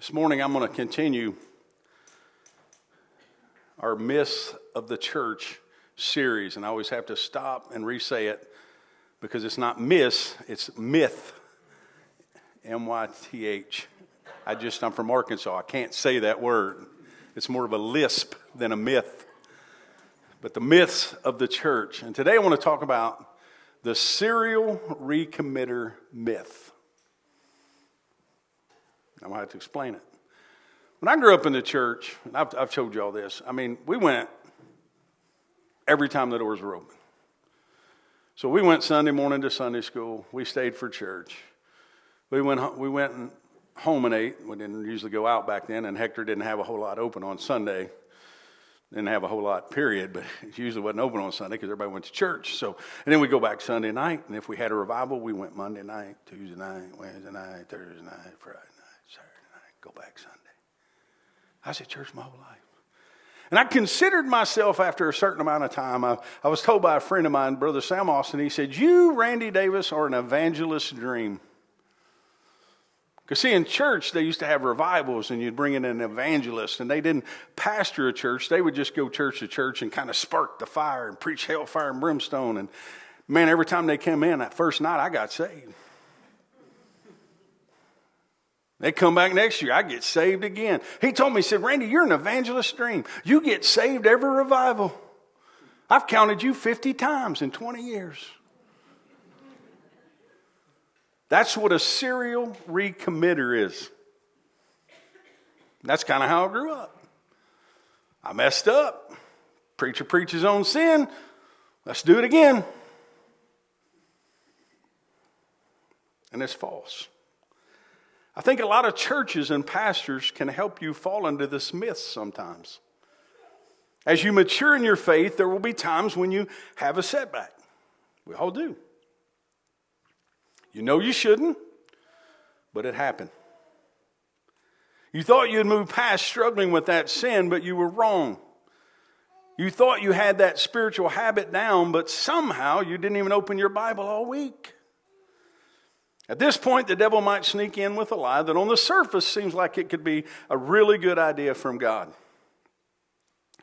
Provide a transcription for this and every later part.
This morning I'm going to continue our Myths of the Church series, and I always have to stop and re-say it because it's not myths, it's myth, M-Y-T-H. I'm from Arkansas, I can't say that word. It's more of a lisp than a myth. But the myths of the church. And today I want to talk about the serial recommitter myth. I'm going to have to explain it. When I grew up in the church, and I've told you all this, we went every time the doors were open. So we went Sunday morning to Sunday school. We stayed for church. We went home and ate. We didn't usually go out back then, and Hector didn't have a whole lot open on Sunday. Didn't have a whole lot, period, but it usually wasn't open on Sunday because everybody went to church. And then we go back Sunday night, and if we had a revival, we went Monday night, Tuesday night, Wednesday night, Thursday night, Friday night, Saturday night, go back Sunday. I was at church my whole life. And I considered myself after a certain amount of time. I was told by a friend of mine, Brother Sam Austin, he said, "You, Randy Davis, are an evangelist's dream." Because see, in church, they used to have revivals, and you'd bring in an evangelist, and they didn't pastor a church. They would just go church to church and kind of spark the fire and preach hellfire and brimstone. And man, every time they came in, that first night, I got saved. They come back next year, I get saved again. He told me, he said, "Randy, you're an evangelist's dream. You get saved every revival. I've counted you 50 times in 20 years. That's what a serial recommitter is. That's kind of how I grew up. I messed up. Preacher preaches on sin. Let's do it again. And it's false. I think a lot of churches and pastors can help you fall into this myth sometimes. As you mature in your faith, there will be times when you have a setback. We all do. You know you shouldn't, but it happened. You thought you had moved past struggling with that sin, but you were wrong. You thought you had that spiritual habit down, but somehow you didn't even open your Bible all week. At this point, the devil might sneak in with a lie that on the surface seems like it could be a really good idea from God.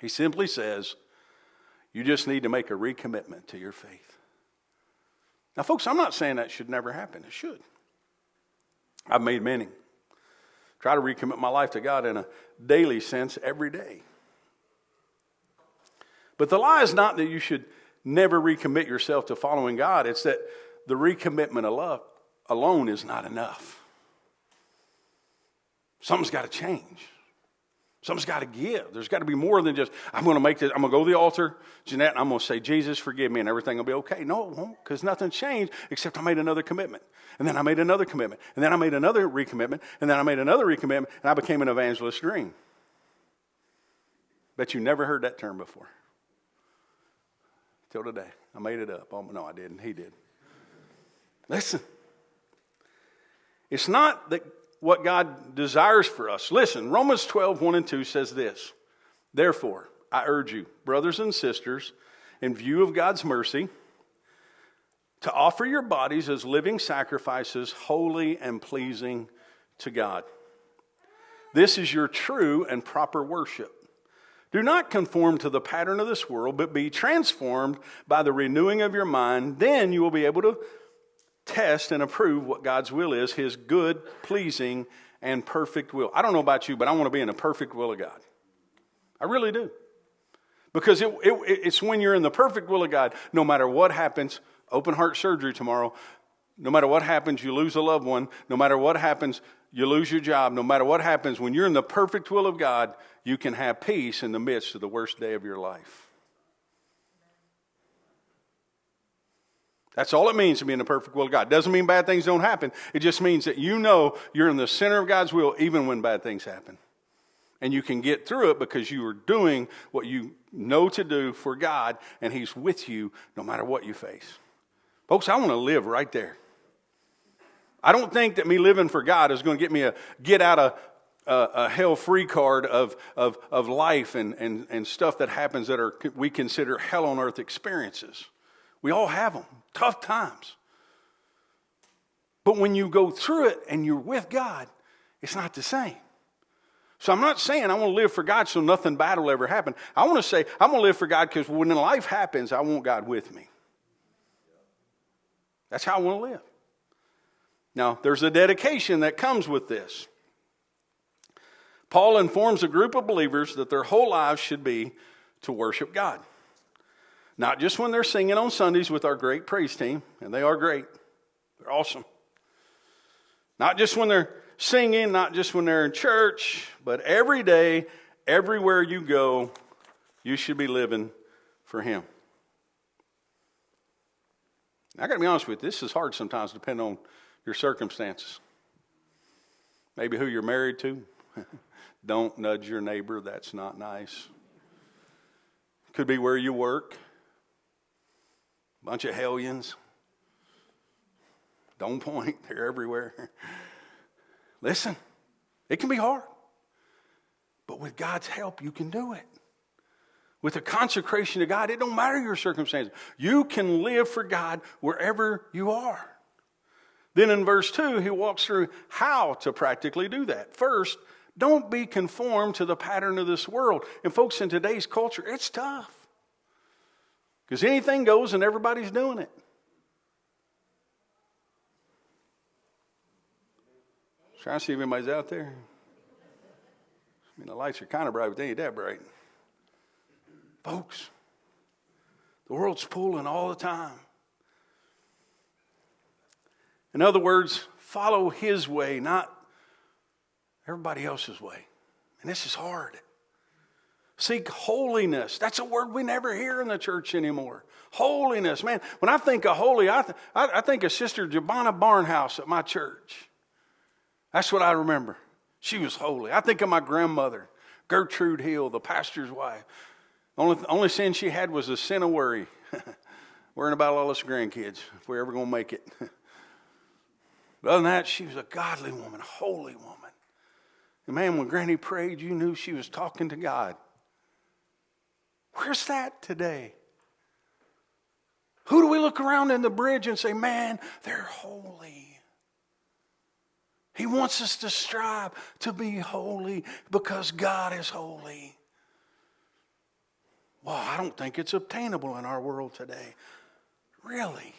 He simply says, you just need to make a recommitment to your faith. Now, folks, I'm not saying that should never happen. It should. I've made many. Try to recommit my life to God in a daily sense every day. But the lie is not that you should never recommit yourself to following God. It's that the recommitment alone is not enough. Something's got to change. Something's got to give. There's got to be more than just, I'm going to make this, I'm going to go to the altar, Jeanette, and I'm going to say, "Jesus, forgive me," and everything will be okay. No, it won't, because nothing changed except I made another commitment. And then I made another commitment. And then I made another recommitment. And then I made another recommitment, and I became an evangelist's dream. Bet you never heard that term before. Till today. I made it up. Oh, no, I didn't. He did. Listen. It's not that what God desires for us. Listen, Romans 12, 1 and 2 says this. "Therefore, I urge you, brothers and sisters, in view of God's mercy, to offer your bodies as living sacrifices, holy and pleasing to God. This is your true and proper worship. Do not conform to the pattern of this world, but be transformed by the renewing of your mind. Then you will be able to test and approve what God's will is, his good, pleasing, and perfect will." I don't know about you, but I want to be in the perfect will of God. I really do. Because it's when you're in the perfect will of God, no matter what happens, open heart surgery tomorrow, no matter what happens, you lose a loved one, no matter what happens, you lose your job, no matter what happens, when you're in the perfect will of God, you can have peace in the midst of the worst day of your life. That's all it means to be in the perfect will of God. Doesn't mean bad things don't happen. It just means that you know you're in the center of God's will even when bad things happen. And you can get through it because you are doing what you know to do for God, and he's with you no matter what you face. Folks, I want to live right there. I don't think that me living for God is going to get me a get out of a hell-free card of life and stuff that happens that we consider hell on earth experiences. We all have them. Tough times. But when you go through it and you're with God, it's not the same. So I'm not saying I want to live for God so nothing bad will ever happen. I want to say I'm going to live for God because when life happens, I want God with me. That's how I want to live. Now, there's a dedication that comes with this. Paul informs a group of believers that their whole lives should be to worship God. Not just when they're singing on Sundays with our great praise team, and they are great. They're awesome. Not just when they're singing, not just when they're in church, but every day, everywhere you go, you should be living for Him. I got to be honest with you, this is hard sometimes depending on your circumstances. Maybe who you're married to. Don't nudge your neighbor, that's not nice. Could be where you work. Bunch of hellions. Don't point, they're everywhere. Listen, it can be hard. But with God's help, you can do it. With a consecration to God, it don't matter your circumstances. You can live for God wherever you are. Then in verse 2, he walks through how to practically do that. First, don't be conformed to the pattern of this world. And folks, in today's culture, it's tough. Because anything goes and everybody's doing it. Trying to see if anybody's out there. I mean, the lights are kind of bright, but they ain't that bright. Folks, the world's pulling all the time. In other words, follow His way, not everybody else's way. And this is hard. Seek holiness. That's a word we never hear in the church anymore. Holiness. Man, when I think of holy, I think of Sister Jabana Barnhouse at my church. That's what I remember. She was holy. I think of my grandmother, Gertrude Hill, the pastor's wife. Only sin she had was a sin of worry. Worrying about all us grandkids, if we're ever going to make it. But other than that, she was a godly woman, a holy woman. And man, when Granny prayed, you knew she was talking to God. Where's that today? Who do we look around in the bridge and say, man, they're holy? He wants us to strive to be holy because God is holy. Well, I don't think it's obtainable in our world today. Really?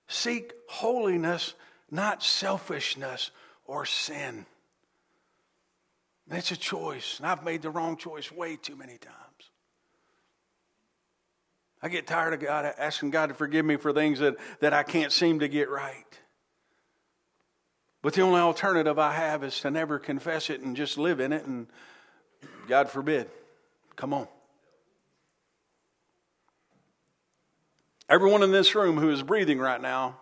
Seek holiness, not selfishness or sin. It's a choice, and I've made the wrong choice way too many times. I get tired of God asking God to forgive me for things that I can't seem to get right. But the only alternative I have is to never confess it and just live in it, and God forbid. Come on. Everyone in this room who is breathing right now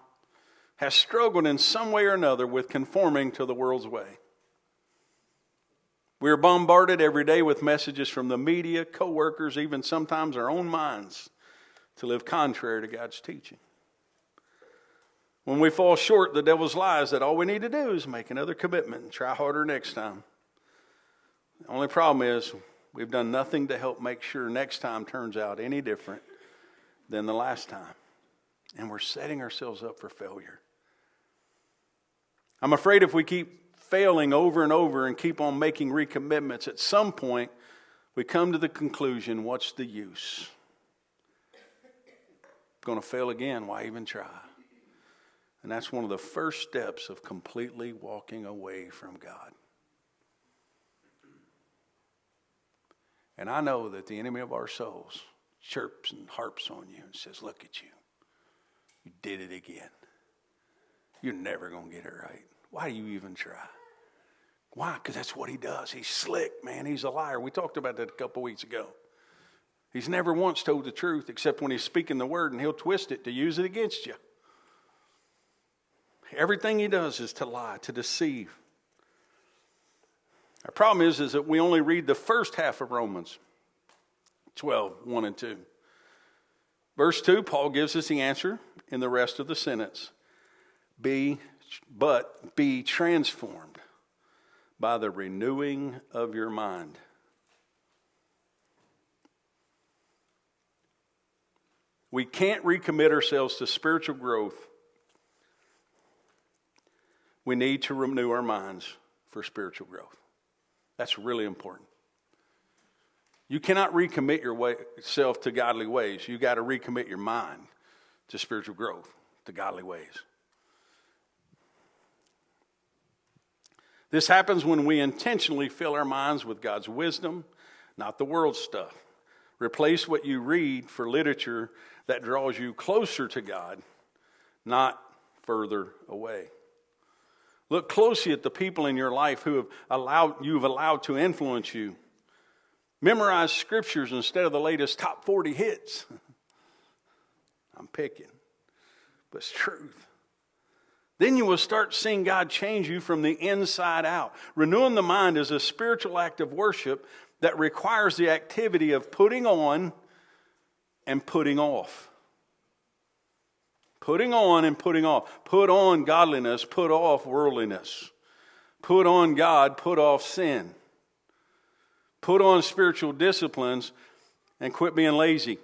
has struggled in some way or another with conforming to the world's way. We are bombarded every day with messages from the media, co-workers, even sometimes our own minds to live contrary to God's teaching. When we fall short, the devil's lies that all we need to do is make another commitment and try harder next time. The only problem is we've done nothing to help make sure next time turns out any different than the last time. And we're setting ourselves up for failure. I'm afraid if we keep failing over and over and keep on making recommitments, at some point we come to the conclusion, what's the use? I'm going to fail again, why even try? And that's one of the first steps of completely walking away from God. And I know that the enemy of our souls chirps and harps on you and says, look at you. You did it again. You're never going to get it right. Why do you even try? Why? Because that's what he does. He's slick, man. He's a liar. We talked about that a couple weeks ago. He's never once told the truth except when he's speaking the word, and he'll twist it to use it against you. Everything he does is to lie, to deceive. Our problem is that we only read the first half of Romans 12, 1 and 2. Verse 2, Paul gives us the answer in the rest of the sentence. Be transformed by the renewing of your mind. We can't recommit ourselves to spiritual growth. We need to renew our minds for spiritual growth. That's really important. You cannot recommit yourself to godly ways. You got to recommit your mind to spiritual growth, to godly ways. This happens when we intentionally fill our minds with God's wisdom, not the world's stuff. Replace what you read for literature that draws you closer to God, not further away. Look closely at the people in your life who you've allowed to influence you. Memorize scriptures instead of the latest top 40 hits. I'm picking, but it's truth. Then you will start seeing God change you from the inside out. Renewing the mind is a spiritual act of worship that requires the activity of putting on and putting off. Putting on and putting off. Put on godliness, put off worldliness. Put on God, put off sin. Put on spiritual disciplines and quit being lazy.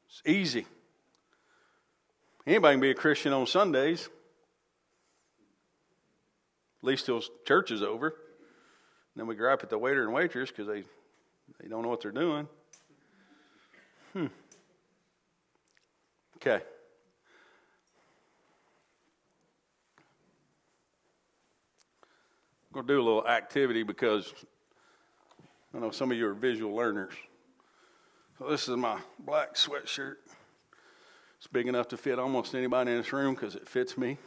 It's easy. Anybody can be a Christian on Sundays. At least till church is over. And then we gripe at the waiter and waitress because they don't know what they're doing. Okay. I'm going to do a little activity because I know some of you are visual learners. So this is my black sweatshirt. It's big enough to fit almost anybody in this room because it fits me.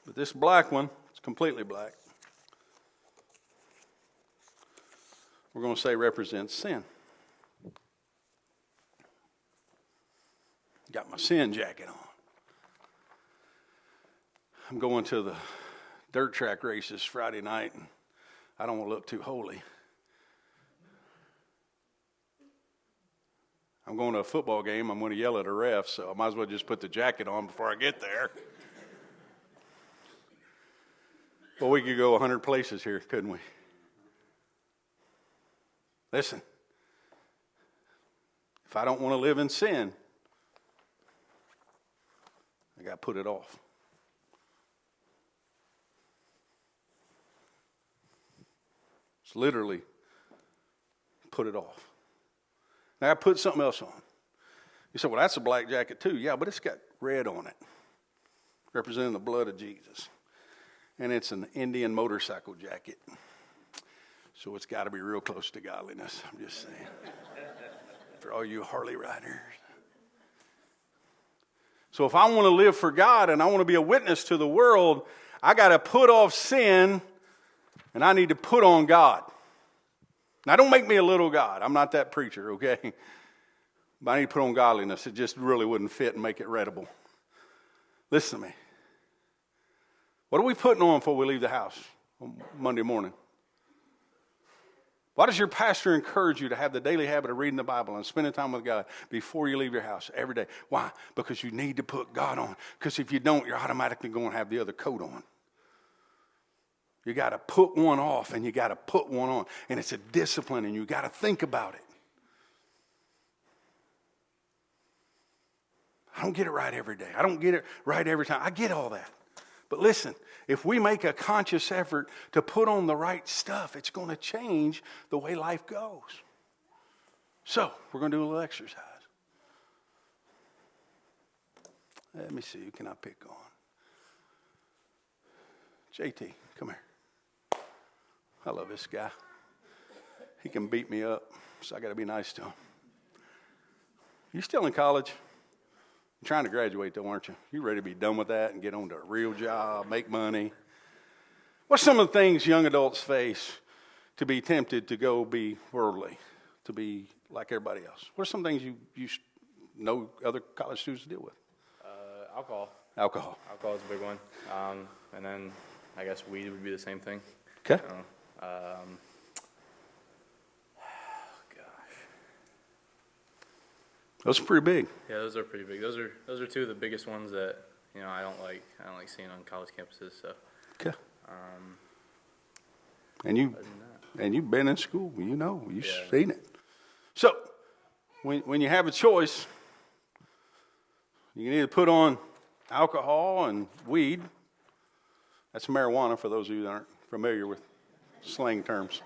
But this black one, it's completely black. We're going to say represents sin. Got my sin jacket on. I'm going to the dirt track races Friday night, and I don't want to look too holy. I'm going to a football game. I'm going to yell at a ref, so I might as well just put the jacket on before I get there. Well, we could go 100 places here, couldn't we? Listen, if I don't want to live in sin, I got to put it off. It's literally put it off. Now I put something else on. You say, well, that's a black jacket too. Yeah, but it's got red on it, representing the blood of Jesus. And it's an Indian motorcycle jacket. So it's got to be real close to godliness. I'm just saying. For all you Harley riders. So if I want to live for God and I want to be a witness to the world, I got to put off sin and I need to put on God. Now, don't make me a little God. I'm not that preacher, okay? But I need to put on godliness. It just really wouldn't fit and make it readable. Listen to me. What are we putting on before we leave the house on Monday morning? Why does your pastor encourage you to have the daily habit of reading the Bible and spending time with God before you leave your house every day? Why? Because you need to put God on. Because if you don't, you're automatically going to have the other coat on. You got to put one off and you got to put one on. And it's a discipline and you got to think about it. I don't get it right every day. I don't get it right every time. I get all that. But listen, if we make a conscious effort to put on the right stuff, it's going to change the way life goes. So, we're going to do a little exercise. Let me see, who can I pick on? JT, come here. I love this guy. He can beat me up, so I got to be nice to him. You still in college? You're trying to graduate, though, aren't you? You ready to be done with that and get on to a real job, make money? What's some of the things young adults face to be tempted to go be worldly, to be like everybody else? What are some things you know other college students deal with? Alcohol. Alcohol. Alcohol is a big one. And then I guess weed would be the same thing. Okay. Those are pretty big. Yeah, those are pretty big. Those are two of the biggest ones that I don't like seeing on college campuses. So. Okay. And you've been in school. You've seen it. So when you have a choice, you can either put on alcohol and weed. That's marijuana for those of you that aren't familiar with slang terms.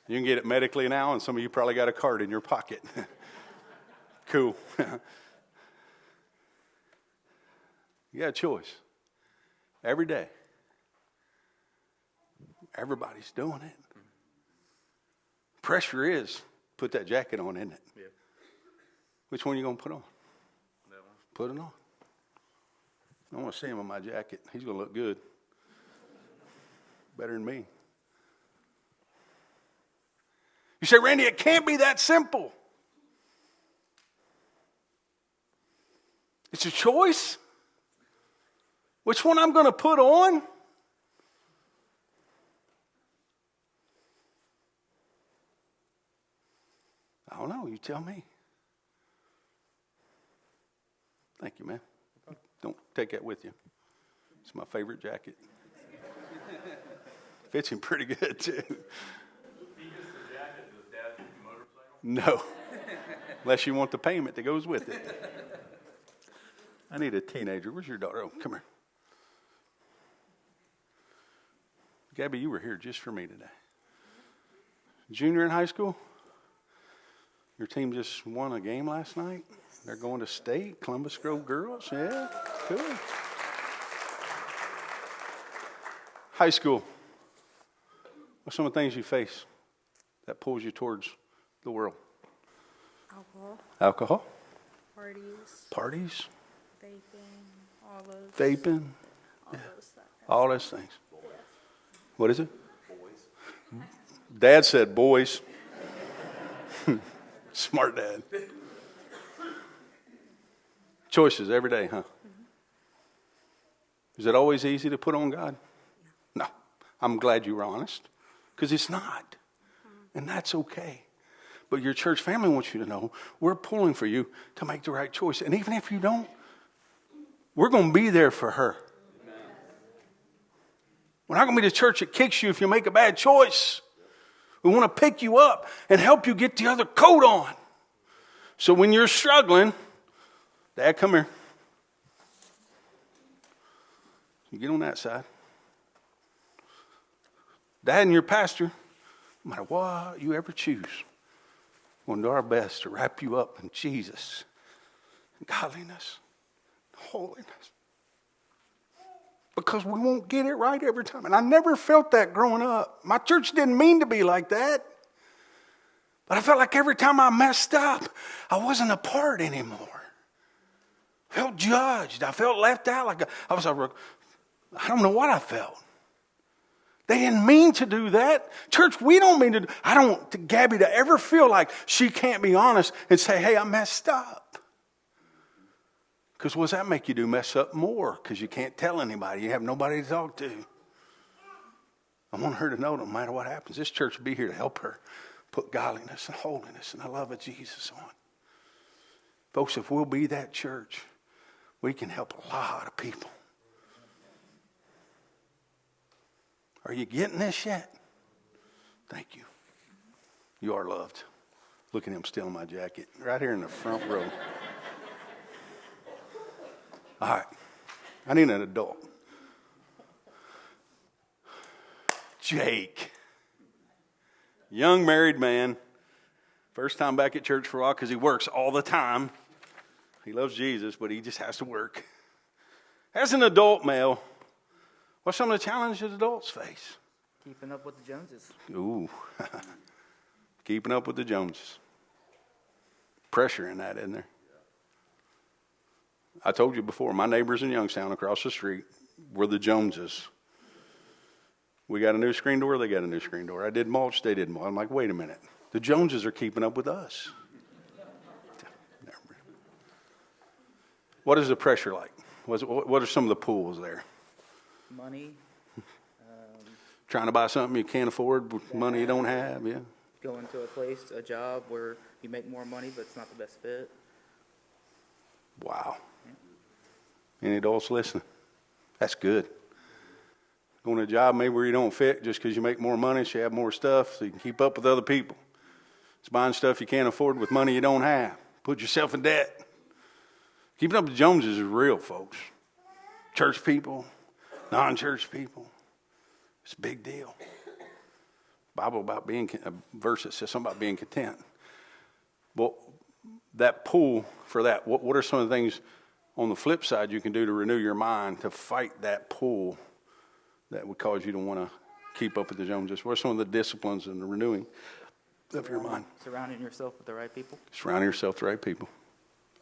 You can get it medically now, and some of you probably got a card in your pocket. Cool. You got a choice every day. Everybody's doing it. Pressure is put that jacket on, isn't it? Yeah. Which one are you going to put on? That one. Put it on. I want to see him in my jacket. He's going to look good. Better than me. You say, Randy, it can't be that simple. It's a choice. Which one I'm going to put on? I don't know. You tell me. Thank you, man. Don't take that with you. It's my favorite jacket. Fits him pretty good, too. No. Unless you want the payment that goes with it. I need a teenager. Where's your daughter? Oh, come here. Gabby, you were here just for me today. Junior in high school? Your team just won a game last night? They're going to state, Columbus Grove girls. Yeah, cool. High school. What's some of the things you face that pulls you towards the world? Alcohol, Alcohol? parties, Parties? vaping, all those. Vaping? All those stuff. All those things. What is it? Boys. Dad said boys. Smart dad. Choices every day, huh? Is it always easy to put on God? No. I'm glad you were honest, because it's not. And that's okay. But your church family wants you to know we're pulling for you to make the right choice. And even if you don't, we're going to be there for her. We're not going to be the church that kicks you if you make a bad choice. We want to pick you up and help you get the other coat on. So when you're struggling, Dad, come here. You get on that side. Dad and your pastor, no matter what you ever choose, we're going to do our best to wrap you up in Jesus, godliness, holiness. Because we won't get it right every time. And I never felt that growing up. My church didn't mean to be like that. But I felt like every time I messed up, I wasn't a part anymore. I felt judged. I felt left out. I don't know what I felt. They didn't mean to do that. Church, we don't mean to. I don't want Gabby to ever feel like she can't be honest and say, hey, I messed up. Because what does that make you do? Mess up more because you can't tell anybody. You have nobody to talk to. I want her to know no matter what happens, this church will be here to help her put godliness and holiness and the love of Jesus on. Folks, if we'll be that church, we can help a lot of people. Are you getting this yet? Thank you. You are loved. Look at him stealing my jacket right here in the front row. All right. I need an adult. Jake. Young married man. First time back at church for a while because he works all the time. He loves Jesus, but he just has to work. As an adult male, what's some of the challenges adults face? Keeping up with the Joneses. Ooh. Keeping up with the Joneses. Pressure in that, isn't there? I told you before, my neighbors in Youngstown across the street were the Joneses. We got a new screen door, they got a new screen door. I did mulch, they did mulch. I'm like, wait a minute. The Joneses are keeping up with us. What is the pressure like? What are some of the pulls there? Money. Trying to buy something you can't afford with money you don't have, yeah. Going to a place, a job where you make more money, but it's not the best fit. Wow. Any adults listening? That's good. Going to a job maybe where you don't fit just because you make more money, so you have more stuff, so you can keep up with other people. It's buying stuff you can't afford with money you don't have. Put yourself in debt. Keeping up with the Joneses is real, folks. church people, non-church people. It's a big deal. Bible about being, a verse that says something about being content. Well, that pull for that, what are some of the things on the flip side you can do to renew your mind to fight that pull that would cause you to want to keep up with the Joneses? What are some of the disciplines in the renewing of your mind? Surrounding yourself with the right people. Surrounding yourself with the right people.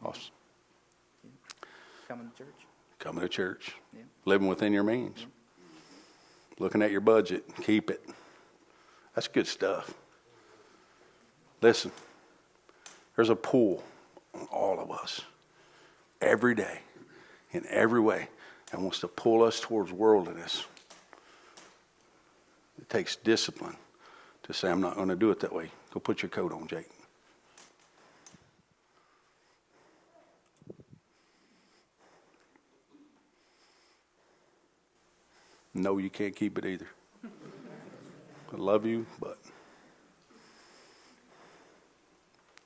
Awesome. Coming to church. Coming to church. Yeah. Living within your means. Looking at your budget. Keep it. That's good stuff. Listen, there's a pull on all of us every day in every way that wants to pull us towards worldliness. It takes discipline to say, I'm not going to do it that way. Go put your coat on, Jake. No, you can't keep it either. I love you, but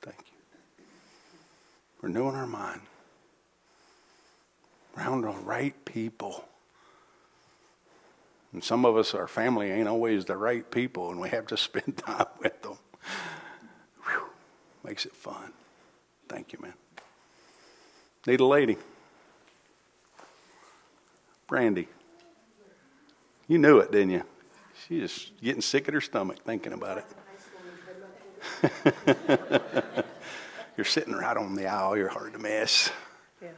thank you. Renewing our mind. Around the right people. And some of us, our family ain't always the right people, and we have to spend time with them. Whew. Makes it fun. Thank you, man. Need a lady. Brandy. You knew it, didn't you? She's just getting sick at her stomach thinking about it. You're sitting right on the aisle. You're hard to miss. Yeah.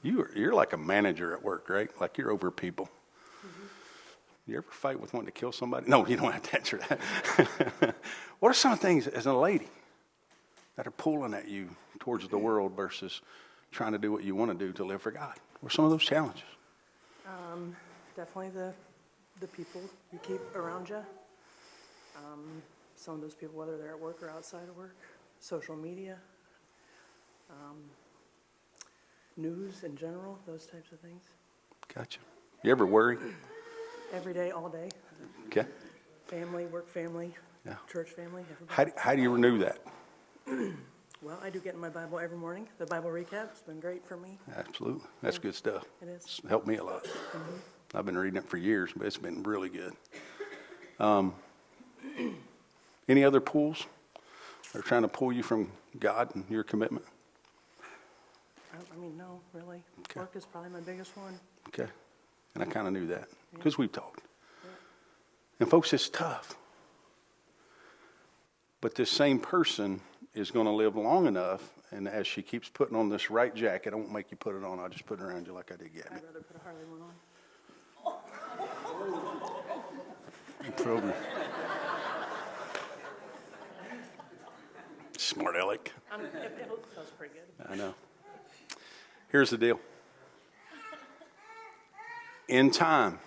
You're like a manager at work, right? Like you're over people. Mm-hmm. You ever fight with wanting to kill somebody? No, you don't have to answer that. What are some of the things as a lady that are pulling at you towards the world versus trying to do what you want to do to live for God? What are some of those challenges? Definitely the people you keep around you. Some of those people, whether they're at work or outside of work, social media, news in general, those types of things. Gotcha. You ever worry? Every day, all day. Okay. Family, work family, Yeah. church family, everybody. How do you renew that? Well, I do get in my Bible every morning. The Bible recap's been great for me. Absolutely. That's good stuff. It is. It's helped me a lot. I've been reading it for years, but it's been really good. Any other pulls? They're trying to pull you from God and your commitment? I mean, no, really. Okay. Work is probably my biggest one. Okay. And I kind of knew that because we've talked. And folks, it's tough. But this same person is going to live long enough, and as she keeps putting on this right jacket, I won't make you put it on. I'll just put it around you like I did Gabby. I'd rather put a Harley one on. Probably. Smart aleck. It feels pretty good. I know. Here's the deal. In time,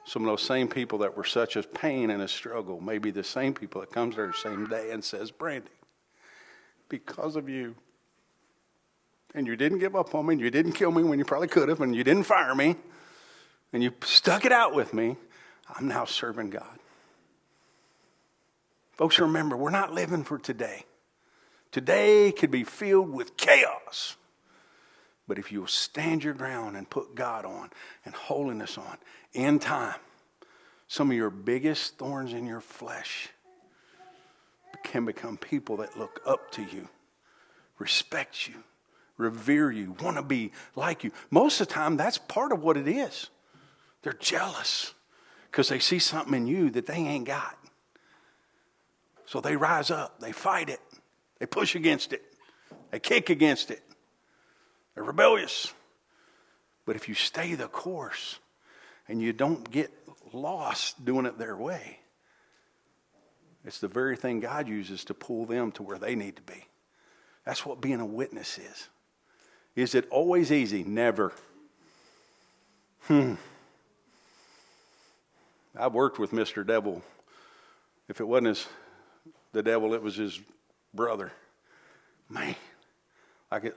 some of those same people that were such a pain and a struggle may be the same people that comes there the same day and says, Brandy, because of you, and you didn't give up on me, and you didn't kill me when you probably could have, and you didn't fire me, and you stuck it out with me, I'm now serving God. Folks, remember, we're not living for today. Today could be filled with chaos. But if you'll stand your ground and put God on and holiness on, in time, some of your biggest thorns in your flesh can become people that look up to you, respect you, revere you, want to be like you. Most of the time, that's part of what it is. They're jealous because they see something in you that they ain't got. So they rise up, they fight it, they push against it, they kick against it. They're rebellious. But if you stay the course and you don't get lost doing it their way, it's the very thing God uses to pull them to where they need to be. That's what being a witness is. Is it always easy? Never. I've worked with Mr. Devil. If it wasn't the devil, it was his brother. Man.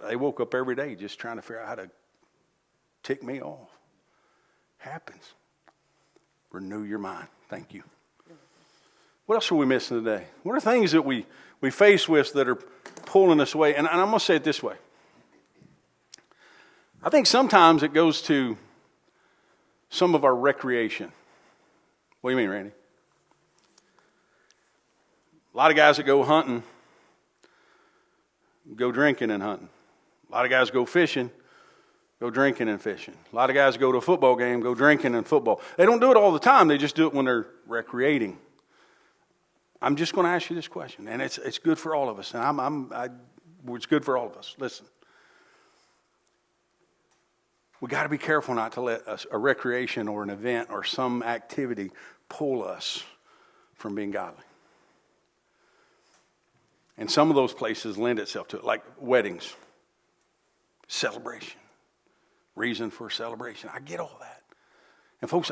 They woke up every day just trying to figure out how to tick me off. Happens. Renew your mind. Thank you. What else are we missing today? What are things that we face with that are pulling us away? And I'm going to say it this way. I think sometimes it goes to some of our recreation. What do you mean, Randy? A lot of guys that go hunting, go drinking and hunting. A lot of guys go fishing, go drinking and fishing. A lot of guys go to a football game, go drinking and football. They don't do it all the time. They just do it when they're recreating. I'm just going to ask you this question, and it's good for all of us. And it's good for all of us. Listen, we got to be careful not to let a recreation or an event or some activity pull us from being godly. And some of those places lend itself to it, like weddings, celebration, reason for celebration. I get all that. And folks,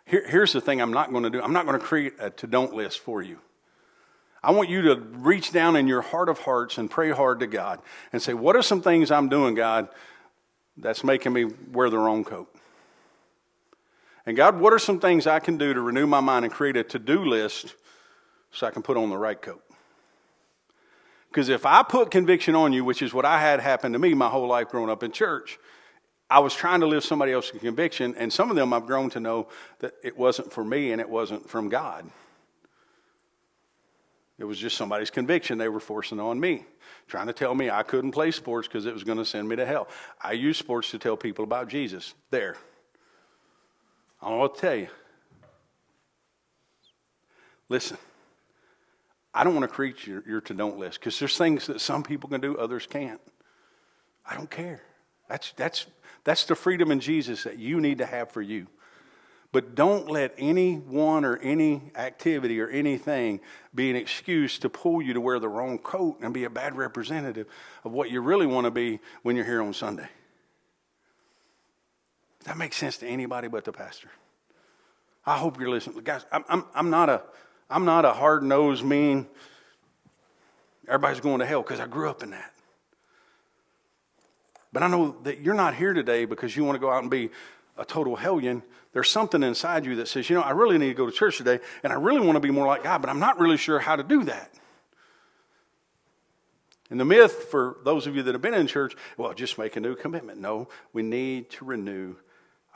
here's the thing I'm not going to do. I'm not going to create a to-don't list for you. I want you to reach down in your heart of hearts and pray hard to God and say, what are some things I'm doing, God, that's making me wear the wrong coat? And God, what are some things I can do to renew my mind and create a to-do list so I can put on the right coat? Because if I put conviction on you, which is what I had happen to me my whole life growing up in church, I was trying to live somebody else's conviction, and some of them I've grown to know that it wasn't for me and it wasn't from God. It was just somebody's conviction they were forcing on me, trying to tell me I couldn't play sports because it was going to send me to hell. I use sports to tell people about Jesus. There. I don't know what to tell you. Listen, I don't want to create your to-don't list because there's things that some people can do, others can't. I don't care. That's the freedom in Jesus that you need to have for you. But don't let anyone or any activity or anything be an excuse to pull you to wear the wrong coat and be a bad representative of what you really want to be when you're here on Sunday. That makes sense to anybody but the pastor. I hope you're listening. Guys, I'm not a hard-nosed, mean, everybody's going to hell, because I grew up in that. But I know that you're not here today because you want to go out and be a total hellion. There's something inside you that says, I really need to go to church today, and I really want to be more like God, but I'm not really sure how to do that. And the myth for those of you that have been in church, well, just make a new commitment. No, we need to renew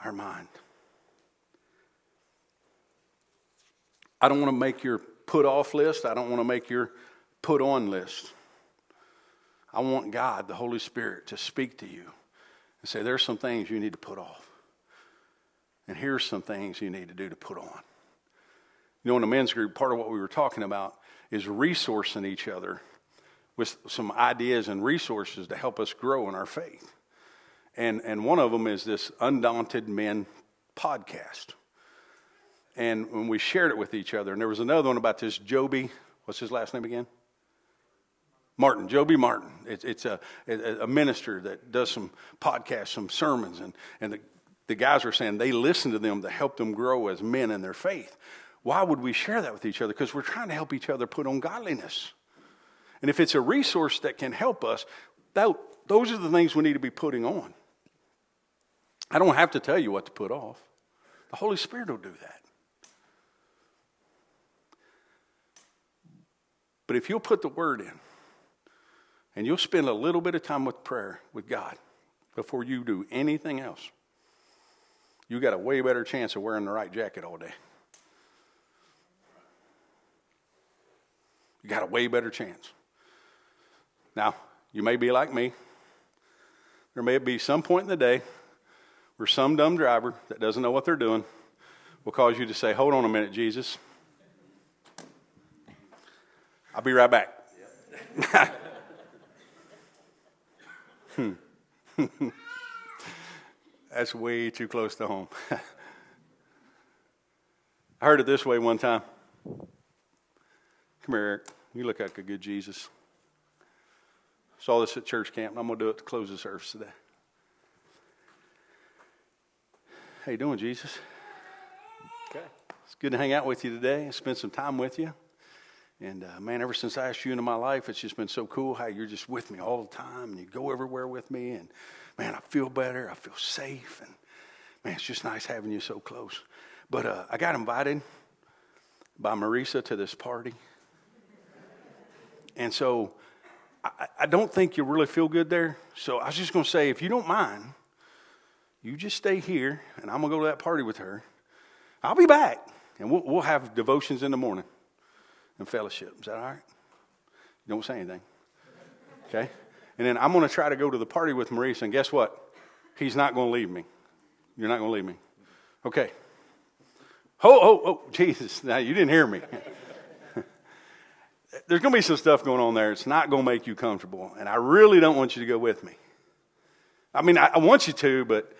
our mind. I don't want to make your put off list. I don't want to make your put on list. I want God, the Holy Spirit, to speak to you and say, there's some things you need to put off. And here's some things you need to do to put on. In the men's group, part of what we were talking about is resourcing each other with some ideas and resources to help us grow in our faith. And one of them is this Undaunted Men podcast. And when we shared it with each other, and there was another one about this Joby, what's his last name again? Martin, Joby Martin. It's a minister that does some podcasts, some sermons, and the guys are saying they listen to them to help them grow as men in their faith. Why would we share that with each other? Because we're trying to help each other put on godliness. And if it's a resource that can help us, those are the things we need to be putting on. I don't have to tell you what to put off. The Holy Spirit will do that. But if you'll put the word in, and you'll spend a little bit of time with prayer with God before you do anything else, you got a way better chance of wearing the right jacket all day. You got a way better chance. Now, you may be like me. There may be some point in the day where some dumb driver that doesn't know what they're doing will cause you to say, hold on a minute, Jesus. I'll be right back. That's way too close to home. I heard it this way one time. Come here, Eric. You look like a good Jesus. Saw this at church camp, and I'm going to do it to close the service today. How you doing, Jesus? Okay. It's good to hang out with you today and spend some time with you. And, man, ever since I asked you into my life, it's just been so cool how you're just with me all the time. And you go everywhere with me. And, man, I feel better. I feel safe. And, man, it's just nice having you so close. But I got invited by Marisa to this party. And so I don't think you'll really feel good there. So I was just going to say, if you don't mind, you just stay here, and I'm going to go to that party with her. I'll be back, and we'll have devotions in the morning and fellowship. Is that all right? Don't say anything. Okay? And then I'm going to try to go to the party with Marisa, and guess what? He's not going to leave me. You're not going to leave me. Okay. Oh, Jesus. Now, you didn't hear me. There's going to be some stuff going on there. It's not going to make you comfortable, and I really don't want you to go with me. I mean, I want you to, but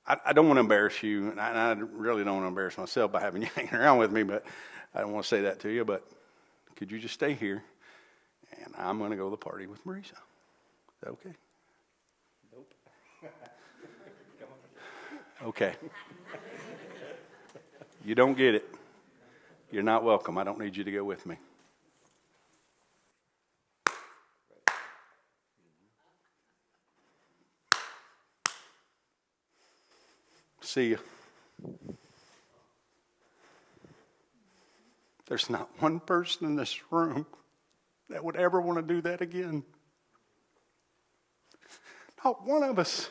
I don't want to embarrass you, and I really don't want to embarrass myself by having you hanging around with me, but I don't want to say that to you, but could you just stay here, and I'm going to go to the party with Marisa. Is that okay? Nope. Okay. You don't get it. You're not welcome. I don't need you to go with me. See you. There's not one person in this room that would ever want to do that again. Not one of us.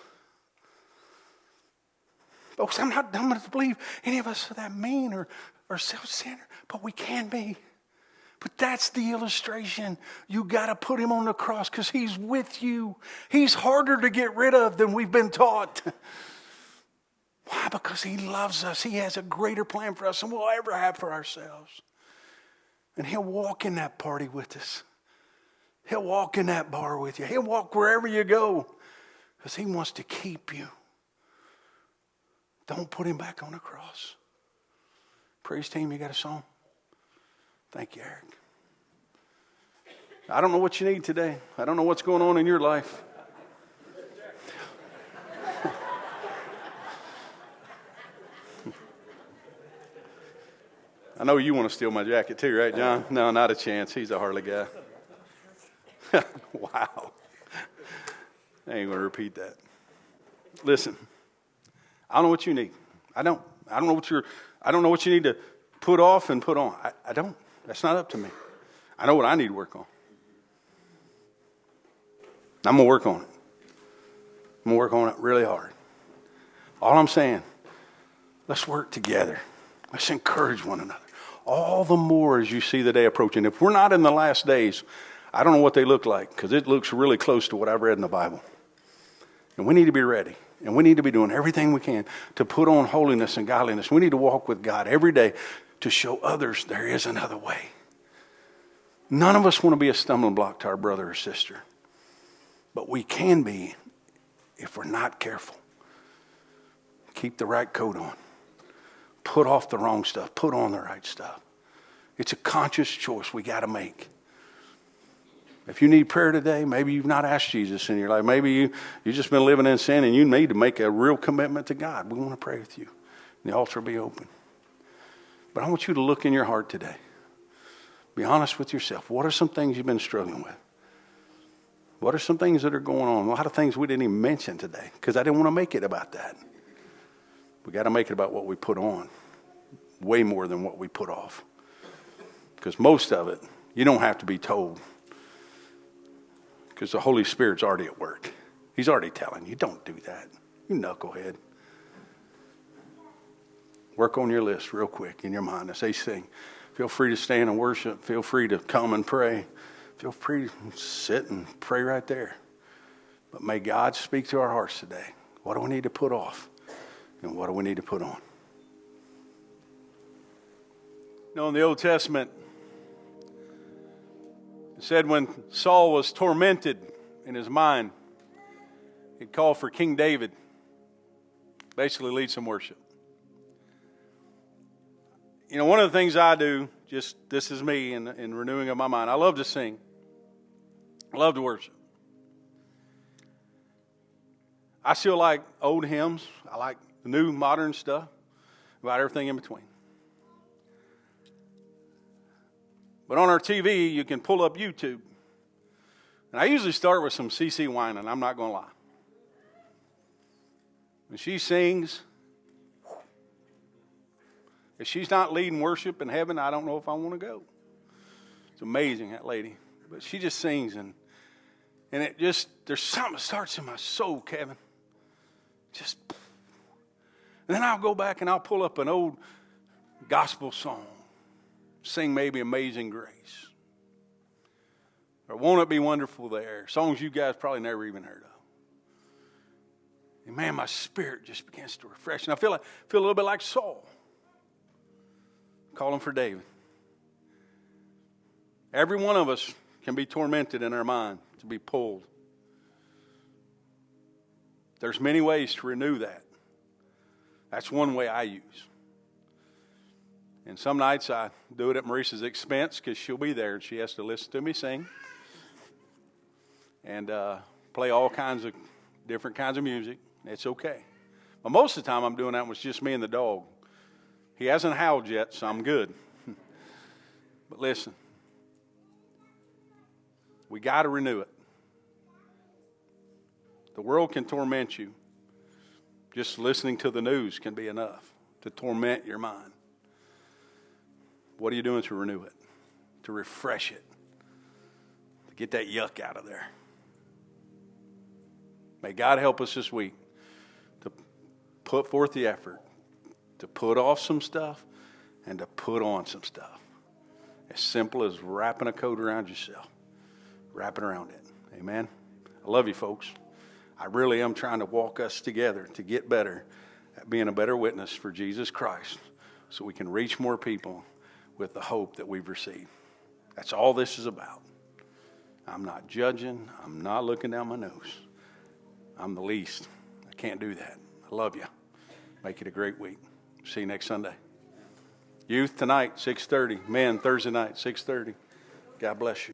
Folks, I'm not dumb enough to believe any of us are that mean or self-centered, but we can be. But that's the illustration. You got to put him on the cross because he's with you. He's harder to get rid of than we've been taught. Why? Because he loves us. He has a greater plan for us than we'll ever have for ourselves. And he'll walk in that party with us. He'll walk in that bar with you. He'll walk wherever you go because he wants to keep you. Don't put him back on the cross. Praise team, you got a song? Thank you, Eric. I don't know what you need today. I don't know what's going on in your life. I know you want to steal my jacket too, right, John? No, not a chance. He's a Harley guy. Wow. I ain't going to repeat that. Listen, I don't know what you need. I don't know what you need to put off and put on. I don't. That's not up to me. I know what I need to work on. I'm going to work on it. I'm going to work on it really hard. All I'm saying, let's work together. Let's encourage one another. All the more as you see the day approaching. If we're not in the last days, I don't know what they look like because it looks really close to what I've read in the Bible. And we need to be ready. And we need to be doing everything we can to put on holiness and godliness. We need to walk with God every day to show others there is another way. None of us want to be a stumbling block to our brother or sister. But we can be if we're not careful. Keep the right coat on. Put off the wrong stuff. Put on the right stuff. It's a conscious choice we got to make. If you need prayer today, maybe you've not asked Jesus in your life. Maybe you've just been living in sin and you need to make a real commitment to God. We want to pray with you. The altar will be open. But I want you to look in your heart today. Be honest with yourself. What are some things you've been struggling with? What are some things that are going on? A lot of things we didn't even mention today because I didn't want to make it about that. We got to make it about what we put on, way more than what we put off. Because most of it, you don't have to be told. Because the Holy Spirit's already at work. He's already telling you, don't do that. You knucklehead. Work on your list real quick in your mind as they sing. Feel free to stand and worship. Feel free to come and pray. Feel free to sit and pray right there. But may God speak to our hearts today. What do we need to put off? And what do we need to put on? You know, in the Old Testament, it said when Saul was tormented in his mind, he'd call for King David, basically lead some worship. You know, one of the things I do, just this is me in renewing of my mind, I love to sing. I love to worship. I still like old hymns. I like the new modern stuff, about everything in between. But on our TV, you can pull up YouTube. And I usually start with some CeCe Winans, I'm not going to lie. When she sings, if she's not leading worship in heaven, I don't know if I want to go. It's amazing, that lady. But she just sings, and it just, there's something that starts in my soul, Kevin. Just, And then I'll go back and I'll pull up an old gospel song, sing maybe Amazing Grace, or Won't It Be Wonderful There, songs you guys probably never even heard of. And man, my spirit just begins to refresh. And I feel a little bit like Saul, calling for David. Every one of us can be tormented in our mind, to be pulled. There's many ways to renew that. That's one way I use. And some nights I do it at Marissa's expense because she'll be there and she has to listen to me sing and play all kinds of different kinds of music. It's okay. But most of the time I'm doing that when it's just me and the dog. He hasn't howled yet, so I'm good. But listen, we got to renew it. The world can torment you. Just listening to the news can be enough to torment your mind. What are you doing to renew it? To refresh it? To get that yuck out of there? May God help us this week to put forth the effort, to put off some stuff and to put on some stuff. As simple as wrapping a coat around yourself. Wrapping around it. Amen? I love you, folks. I really am trying to walk us together to get better at being a better witness for Jesus Christ so we can reach more people with the hope that we've received. That's all this is about. I'm not judging. I'm not looking down my nose. I'm the least. I can't do that. I love you. Make it a great week. See you next Sunday. Youth tonight, 6:30. Men, Thursday night, 6:30. God bless you.